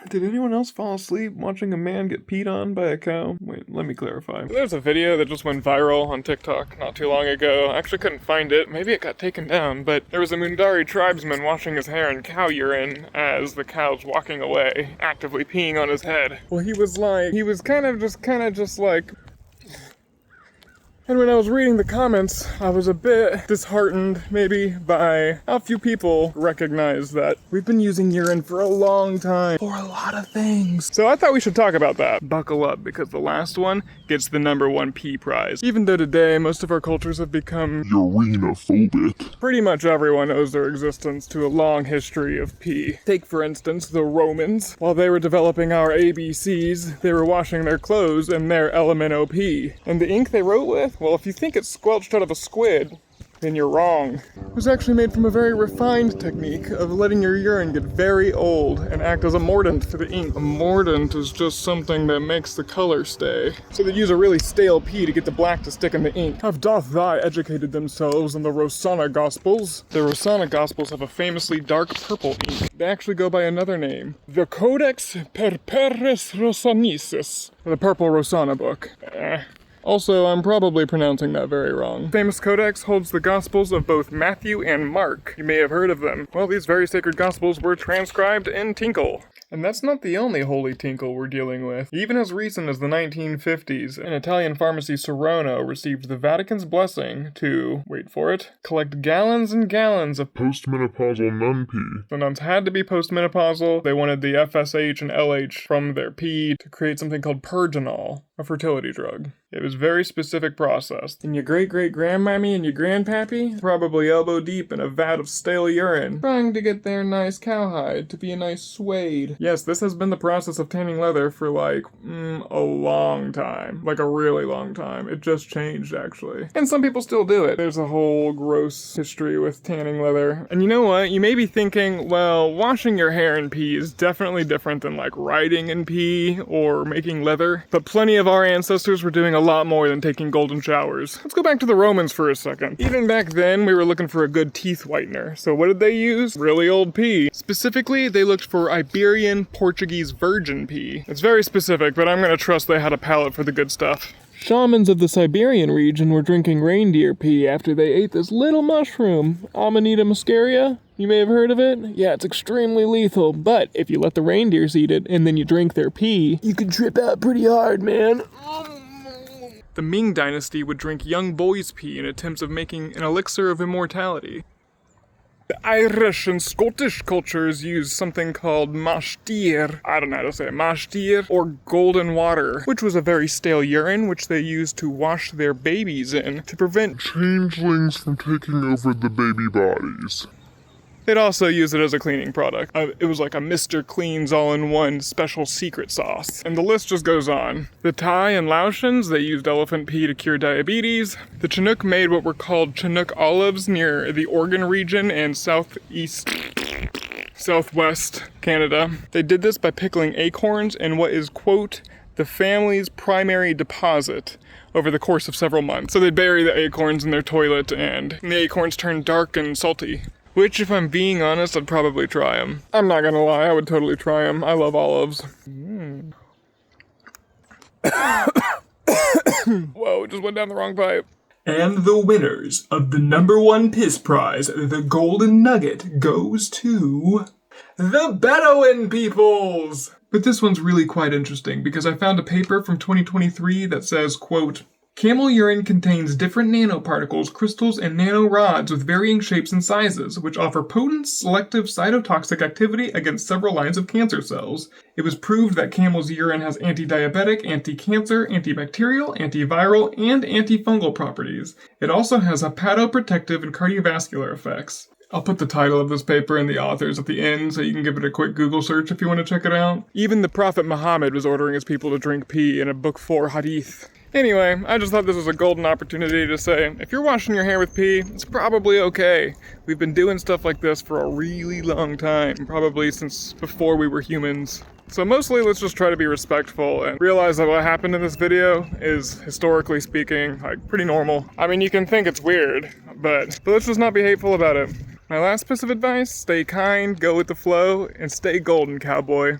Did anyone else fall asleep watching a man get peed on by a cow? Wait, let me clarify. There's a video that just went viral on TikTok not too long ago. I actually couldn't find it. Maybe it got taken down, but there was a Mundari tribesman washing his hair in cow urine as the cow's walking away, actively peeing on his head. Well, he was kind of just like... And when I was reading the comments, I was a bit disheartened, maybe, by how few people recognize that we've been using urine for a long time, for a lot of things. So I thought we should talk about that. Buckle up, because the last one gets the #1 pee prize. Even though today, most of our cultures have become urinophobic. Pretty much everyone owes their existence to a long history of pee. Take, for instance, the Romans. While they were developing our ABCs, they were washing their clothes in their LMNOP. And the ink they wrote with? Well, if you think it's squelched out of a squid, then you're wrong. It was actually made from a very refined technique of letting your urine get very old and act as a mordant for the ink. A mordant is just something that makes the color stay. So they use a really stale pee to get the black to stick in the ink. Have doth thy educated themselves in the Rosanna Gospels? The Rosanna Gospels have a famously dark purple ink. They actually go by another name. The Codex Perperis Rosanisis. The Purple Rosanna book. Also, I'm probably pronouncing that very wrong. Famous codex holds the Gospels of both Matthew and Mark. You may have heard of them. Well, these very sacred Gospels were transcribed in Tinkle. And that's not the only holy tinkle we're dealing with. Even as recent as the 1950s, an Italian pharmacy Serono received the Vatican's blessing to, wait for it, collect gallons and gallons of postmenopausal nun pee. The nuns had to be postmenopausal. They wanted the FSH and LH from their pee to create something called Pergenol, a fertility drug. It was a very specific process. And your great-great-grandmammy and your grandpappy probably elbow deep in a vat of stale urine, trying to get their nice cowhide to be a nice suede. Yes, this has been the process of tanning leather for a long time. Like a really long time. It just changed, actually. And some people still do it. There's a whole gross history with tanning leather. And you know what? You may be thinking, well, washing your hair in pee is definitely different than like riding in pee or making leather. But plenty of our ancestors were doing a lot more than taking golden showers. Let's go back to the Romans for a second. Even back then, we were looking for a good teeth whitener. So what did they use? Really old pee. Specifically, they looked for Iberian Portuguese virgin pee. It's very specific, but I'm gonna trust they had a palate for the good stuff. Shamans of the Siberian region were drinking reindeer pee after they ate this little mushroom, Amanita muscaria. You may have heard of it. Yeah, it's extremely lethal, but if you let the reindeers eat it and then you drink their pee, you can trip out pretty hard, man. The Ming Dynasty would drink young boys' pee in attempts of making an elixir of immortality. The Irish and Scottish cultures use something called mashtir, I don't know how to say it, mashtir, or golden water, which was a very stale urine which they used to wash their babies in to prevent changelings from taking over the baby bodies. They'd also use it as a cleaning product. It was like a Mr. Clean's all-in-one special secret sauce. And the list just goes on. The Thai and Laotians, they used elephant pee to cure diabetes. The Chinook made what were called Chinook olives near the Oregon region and southwest Canada. They did this by pickling acorns in what is, quote, the family's primary deposit over the course of several months. So they'd bury the acorns in their toilet and the acorns turned dark and salty. Which, if I'm being honest, I'd probably try them. I'm not gonna lie, I would totally try them. I love olives. Whoa, it just went down the wrong pipe. And the winners of the #1 piss prize, the golden nugget, goes to the Bedouin peoples! But this one's really quite interesting because I found a paper from 2023 that says, quote, camel urine contains different nanoparticles, crystals, and nanorods with varying shapes and sizes, which offer potent, selective cytotoxic activity against several lines of cancer cells. It was proved that camel's urine has anti-diabetic, anti-cancer, antibacterial, antiviral, and antifungal properties. It also has hepatoprotective and cardiovascular effects. I'll put the title of this paper and the authors at the end so you can give it a quick Google search if you want to check it out. Even the Prophet Muhammad was ordering his people to drink pee in a book 4 hadith. Anyway, I just thought this was a golden opportunity to say, if you're washing your hair with pee, it's probably okay. We've been doing stuff like this for a really long time, probably since before we were humans. So mostly let's just try to be respectful and realize that what happened in this video is, historically speaking, like pretty normal. I mean, you can think it's weird, but let's just not be hateful about it. My last piece of advice, stay kind, go with the flow, and stay golden, cowboy.